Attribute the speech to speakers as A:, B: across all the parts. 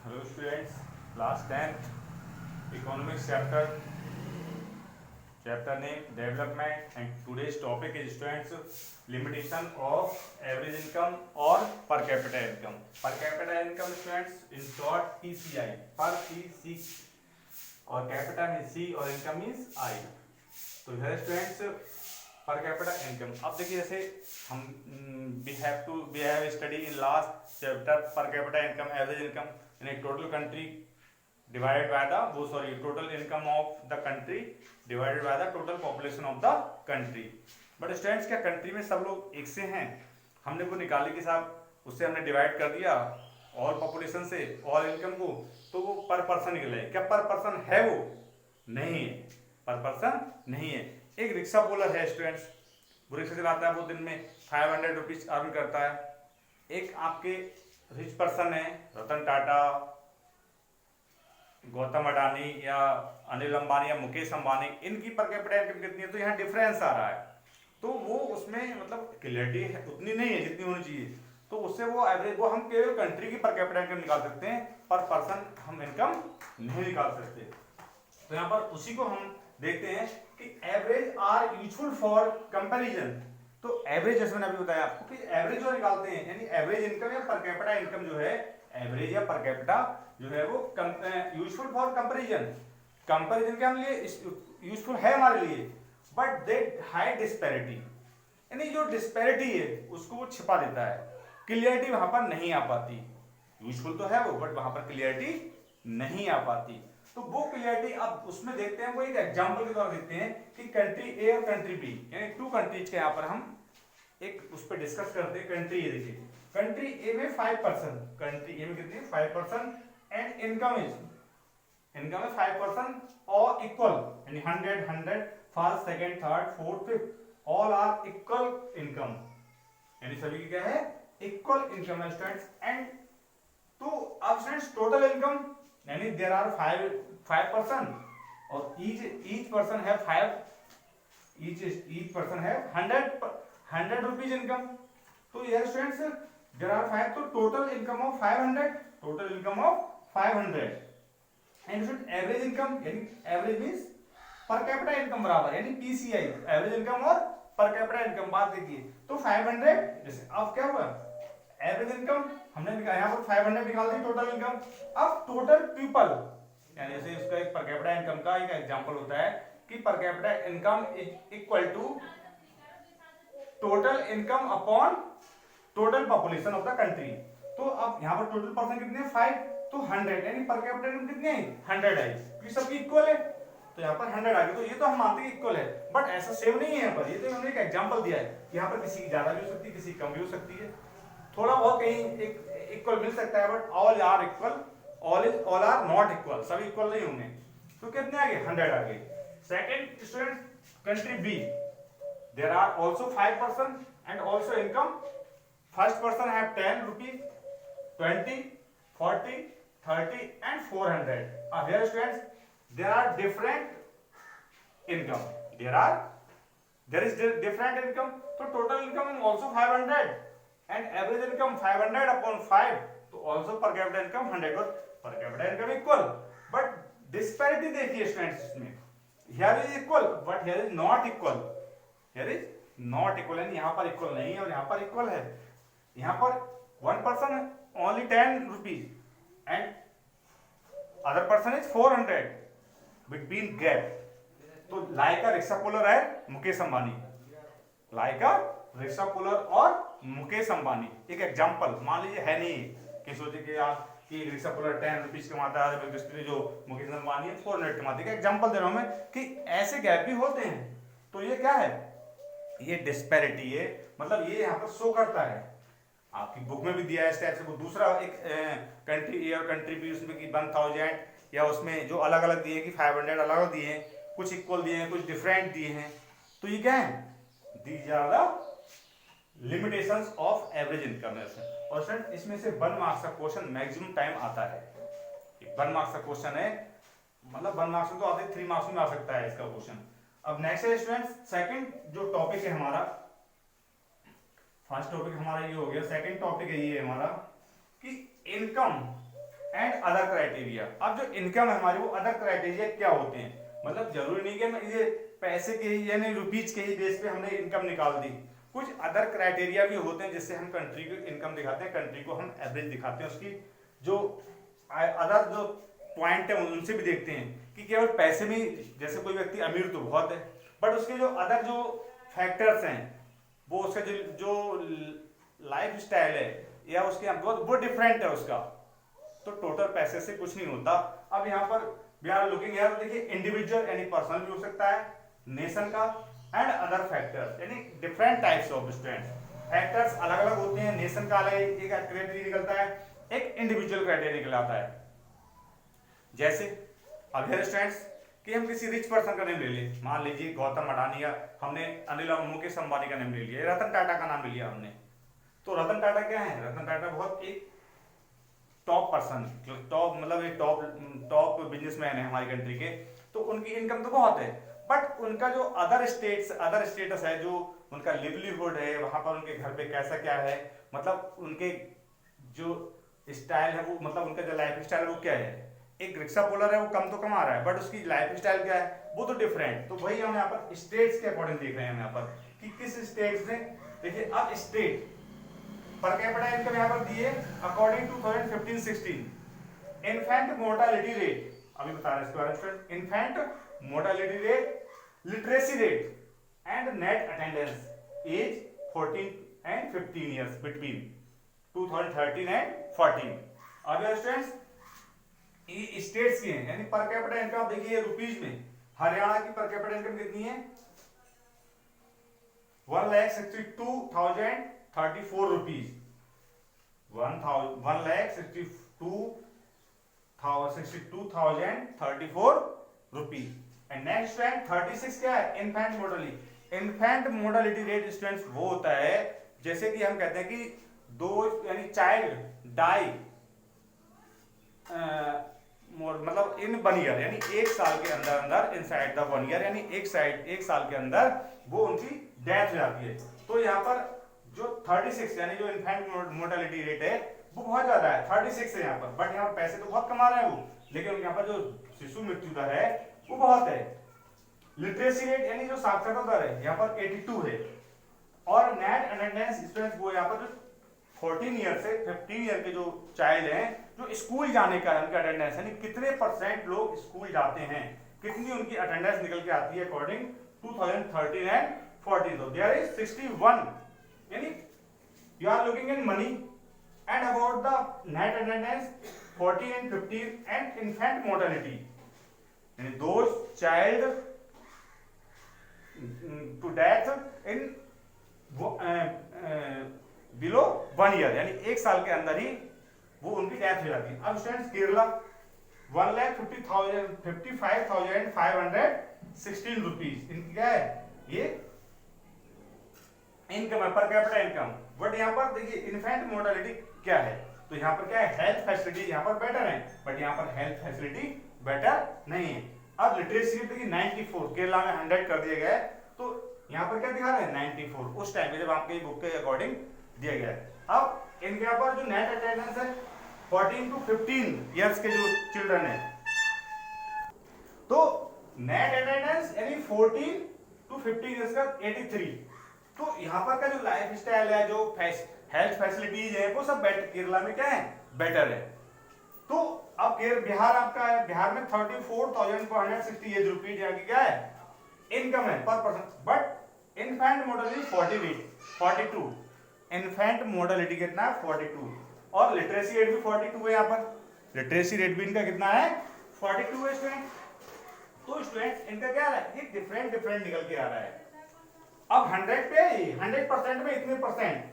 A: Hello students, class 10th economics chapter name development, and today's topic is students limitation of average income or per capita income. Per capita income students in short PCI, per PC और capita means C और income means I. तो here students per capita income. अब देखिए जैसे हम we have study in last chapter per capita income, average income in a total country divided by the total income of the country divided by the total population of the country. But students क्या country में सब लोग एक से हैं? हमने वो निकाली कि साहब उससे हमने डिवाइड कर दिया ऑल पॉपुलेशन से ऑल इनकम को, तो वो पर पर्सन निकला है। क्या पर पर्सन है? वो नहीं है, पर पर्सन नहीं है। एक रिक्शा पुलर है स्टूडेंट्स, वो रिक्शा चलाता है, वो दिन में 500 रुपीज अर्न करता है। एक आपके रिच पर्सन है, रतन टाटा, गौतम अडानी या अनिल अंबानी या मुकेश अंबानी, इनकी पर कैपिटा इनकम कितनी है? तो यहाँ डिफरेंस आ रहा है, तो वो उसमें मतलब क्लियरिटी उतनी नहीं है जितनी होनी चाहिए। तो उससे वो एवरेज, वो हम केवल कंट्री की पर कैपिटा इनकम निकाल सकते हैं, पर पर्सन हम इनकम नहीं निकाल सकते। तो यहाँ पर उसी को हम देखते हैं कि average are useful for comparison. तो एवरेज जैसे मैंने अभी बताया आपको कि एवरेज जो निकालते हैं, यानी एवरेज इनकम या पर कैपिटा इनकम जो है, एवरेज या पर कैपिटा जो है वो यूजफुल फॉर कंपैरिजन। कंपैरिजन के हम लिए यूजफुल है हमारे लिए, बट दे हाइड डिस्पैरिटी, यानी जो डिस्पैरिटी है उसको वो छिपा देता है, क्लियरिटी वहां पर नहीं आ पाती। यूजफुल तो है वो, बट वहां पर क्लियरिटी नहीं आ पाती। तो वो क्लियरिटी अब उसमें देखते हैं, वो एक एग्जांपल के द्वारा देखते हैं कि कंट्री ए और कंट्री बी, यानी टू कंट्रीज के यहाँ पर हम एक उस पर डिस्कस करते हैं। कंट्री ए देखिए, कंट्री ए में 5%, कंट्री ए में कितनी 5%, एंड इनकम है 5% और इक्वल, यानी 100 first second third fourth fifth all are equal income, यानी सभी की क्या है? इक्वल इनकम है स्टूडेंट्स। एंड तो अब स्टूडेंट्स टोटल इनकम, यानी देयर आर 5% और each person have 5, each person have 100 rupees income. तो यार स्टूडेंट्स देयर आर 5, तो total income of 500, total income of 500। And student average income, यानी average means per capita income बराबर, यानी PCI, average income और पर capita income. बात देखिए, तो 500 जैसे अब क्या हुआ, एवरेज इनकम हमने निकाला, यहाँ पर 500 निकाल दी टोटल इनकम। अब टोटल पीपल, यानी जैसे इसका एक पर कैपिटा इनकम का एक एग्जांपल होता है कि per capita income is equal to total income upon total population of the country. तो अब यहाँ पर टोटल पर्सन कितने हैं? 5, तो 100, यानी पर कैपिटा इनकम कितनी है? 100 है, क्योंकि सबकी इक्वल है, तो यहाँ पर 100 आ गई। तो ये तो हम मानते हैं इक्वल है, बट ऐसा सेम नहीं है यहाँ पर। ये तो हमने एक एग्जांपल दिया है, यहाँ पर किसी की ज्यादा भी हो सकती है, किसी की कम भी हो सकती है, थोड़ा बहुत कहीं एक इक्वल मिल सकता है, but all are equal, all are not equal, सब इक्वल नहीं होंगे। तो कितने आ गए? 100 आ गए। Second student, country B, there are also 5% and also income. First person have 10 rupees, 20, 40, 30 and 400. Here students, there are different income. There is different income. So total income is also 500 and average income 500 upon 5. So also per capita income 100, but per capita income equal. But disparity देखिए students इसमें, here is equal but here is not equal. Here is not equal, यानी यहाँ पर equal नहीं है और यहाँ पर equal है। यहाँ पर one person only 10 rupees and other person is 400 between gap। तो लाइक का रिक्शा पुलर है मुकेश अंबानी, लाइक का रिक्शा पुलर और मुकेश अंबानी, एक एग्जांपल मान लीजिए है नहीं कि सोचे कि आप कि रिक्शा पुलर 10 रुपीज कमाता है, जो मुकेश अंबानी है 400 कमाते हैं। एग्जांपल दे रहा हूं मैं कि ऐसे गैप भी होते हैं। तो ये क्या है? ये डिस्पैरिटी है, मतलब ये यहाँ पर शो करता है, आपकी बुक में भी दिया है इस टाइप से। वो दूसरा एक कंट्री ए और कंट्री बी, उसमें कि 1000 या उसमें जो अलग अलग दिए कि 500 अलग दिए हैं, कुछ इक्वल दिए हैं, कुछ डिफरेंट दिए हैं। तो ये क्या है? These are the limitations of average income. और सर इसमें से 1 मार्क्स का क्वेश्चन मैक्सिमम टाइम आता है। 1 मार्क्स का क्वेश्चन है, मतलब 1 मार्क्स में तो आते 3 मार्क्स में आ सकता है इसका क्वेश्चन। अब नेक्स्ट है स्टूडेंट्स, सेकंड जो टॉपिक है हमारा, फर्स्ट टॉपिक हमारा ये हो गया, सेकंड टॉपिक है ये हमारा कि इनकम एंड अदर क्राइटेरिया। अब जो इनकम है हमारी वो अदर क्राइटेरिया क्या होते हैं, मतलब जरूरी नहीं कि हम ये पैसे के ही यानी रुपीज के ही बेस पे हमने इनकम निकाल दी, कुछ अदर क्राइटेरिया भी होते हैं जिससे हम कंट्री की इनकम दिखाते हैं, कंट्री को हम एवरेज दिखाते हैं, उसकी जो अदर जो पॉइंट है उनसे भी देखते हैं कि केवल पैसे में, जैसे कोई व्यक्ति अमीर तो बहुत है बट उसके जो अदर जो फैक्टर्स हैं वो उसका जो लाइफ स्टाइल है या उसके वो डिफरेंट है उसका, तो टोटल पैसे से कुछ नहीं होता। अब यहाँ पर वी आर लुकिंग हियर, देखिए इंडिविजुअल यानी पर्सनल भी हो सकता है, नेशन का, एंड अदर फैक्टर्स यानी different types of students. Factors अलग अलग होते हैं, नेशन का अलग एक क्राइटेरिया निकलता है, एक इंडिविजुअल क्राइटेरिया निकलाता है। जैसे अब है स्टूडेंट्स कि हम किसी रिच पर्सन का नेम ले लें, मान लीजिए गौतम अडानी या हमने अनिल मुकेश अंबानी का नेम ले लिया, रतन टाटा का नाम ले लिया हमने, तो रतन टाटा क्या है, रतन टाटा बहुत एक टॉप पर्सन, टॉप मतलब एक टॉप बिजनेसमैन है हमारी कंट्री के, तो उनकी इनकम तो बहुत है बट उनका जो अदर स्टेटस है, जो उनका लिवलीहुड है, वहां पर उनके घर पे कैसा क्या है, मतलब उनके जो स्टाइल है वो, मतलब उनका जो लाइफ स्टाइल है वो क्या है, एक रिक्शा पुलर है वो कम तो कमा रहा है बट उसकी लाइफ स्टाइल क्या है वो तो डिफरेंट। तो वही हम यहाँ पर स्टेट्स के अकॉर्डिंग देख रहे हैं यहाँ पर कि किस स्टेट्स में, देखिए अब स्टेट पर कैपिटा इनकम यहाँ पर दी है according to 2015-16 infant mortality rate, अभी बता रहे हैं इसके बारे में, infant mortality rate, literacy rate and net attendance age 14 and 15 years between 2013 and 14। अब स्टूडेंट्स ये स्टेट्स की हैं, यानी पर कैपिटा इनकम देखिए रुपीज में, हरियाणा की पर कैपिटा इनकम कितनी है 1,62,034 rupees, 1,62,034 rupees. And next rank 36 क्या है, infant mortality. Infant mortality rate students वो होता है जैसे कि हम कहते हैं कि दो यानी चाइल्ड डाई मतलब इन 1 ईयर, यानी 1 साल के अंदर इनसाइड द 1 ईयर, यानी एक साल के अंदर वो उनकी डेथ हो जाती है। तो यहाँ पर जो 36 यानी जो इन्फेंट मोर्टालिटी रेट है वो बहुत ज्यादा है, 36 है यहाँ पर, बट यहाँ पर पैसे तो बहुत कमा रहे हैं वो, लेकिन यहाँ पर जो शिशु मृत्यु दर है वो बहुत है। लिटरेसी रेट यानी जो साक्षरता दर है यहाँ पर 82 है, और नेट अटेंडेंस स्टूडेंट्स वो यहाँ पर 14 ईयर से 15 ईयर के जो चाइल्ड हैं जो स्कूल जाने का है उनका अटेंडेंस, यानी कितने परसेंट लोग स्कूल जाते हैं, कितनी उनकी अटेंडेंस निकल के आती है अकॉर्डिंग 2013 and 14, तो देयर इज 61, यानी you are looking in money and about the net attendance 14 and 15 and infant mortality, यानी those child to death in below 1 year, यानी 1 साल के अंदर ही वो उनकी डेथ हो जाती है। अब स्टूडेंट्स केरला 1,55,516 रुपीज इनकी क्या है, ये इनकम है, पर कैपिटा इनकम। बट यहाँ पर देखिए इन्फेंट मोर्टालिटी क्या है, तो यहाँ पर क्या है, हेल्थ फैसिलिटी यहाँ पर बेटर है बट यहाँ पर हेल्थ फैसिलिटी बेटर नहीं है। अब लिटरेसी रेट देखिए 94, केरला में 100 कर दिया गया है, तो यहाँ पर क्या दिखा रहे हैं 94 उस टाइम पे जब आपके बुक के अकॉर्डिंग दिया गया है। अब इनके यहाँ पर जो नेट अटेंडेंस है 14 to 15 इयर्स के जो चिल्ड्रन है, तो नेट अटेंडेंस यानी 14 to 15 इयर्स का 83, तो यहाँ पर का जो लाइफ स्टाइल है, जो हेल्थ फैसिलिटीज है वो सब केरला में क्या है, बेटर है। तो अब बिहार आपका है, बिहार में 34,468 रुपीज यहाँ की क्या है इनकम है पर person, but infant mortality 42, infant mortality कितना है 42, और लिटरेसी रेट भी 42 है, यहाँ पर लिटरेसी रेट भी इनका कितना है 42 है स्टूडेंट। तो स्टूडेंट इनका क्या है, ये डिफरेंट निकल के आ रहा है। अब 100 पे 100% में इतने परसेंट,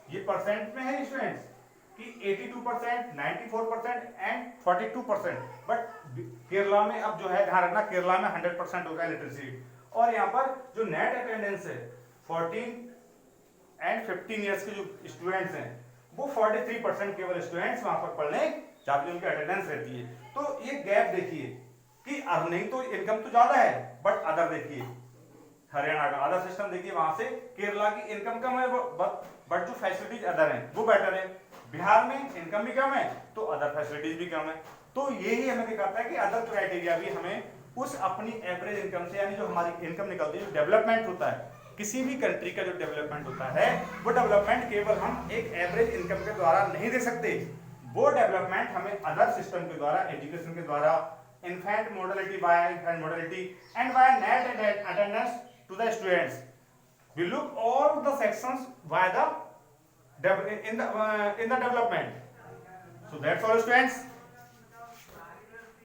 A: ये परसेंट में है स्टूडेंट्स कि 82%, 94% एंड 42%, बट केरला में अब जो है ध्यान रखना, केरला में 100% होगा लिटरेसी रेट, और यहाँ पर जो नेट अटेंडेंस है 14 एंड 15 इयर्स के जो स्टूडेंट्स हैं वो 43% केवल स्टूडेंट्स वहां पर पढ़ने जाते, उनकी अटेंडेंस रहती है। तो ये गैप देखिए कि अर्निंग तो इनकम तो ज्यादा है बट अदर देखिए, हरियाणा का अदर सिस्टम देखिए, वहां से केरला की इनकम कम है बट जो फैसिलिटीज अदर हैं वो बेटर है। बिहार में इनकम भी कम है तो अदर फैसिलिटीज भी कम है। तो यही हमें दिखाता है कि अदर क्राइटेरिया भी हमें उस अपनी एवरेज इनकम से, यानी जो हमारी इनकम निकलती है, जो डेवलपमेंट होता है किसी भी कंट्री का, जो डेवलपमेंट होता है वो डेवलपमेंट केवल हम एक एवरेज इनकम के द्वारा नहीं दे सकते, वो डेवलपमेंट हमें अदर सिस्टम के द्वारा, एजुकेशन के द्वारा, infant mortality by infant mortality and by net attendance to the students, we look all the sections by the in the development. So that's all students.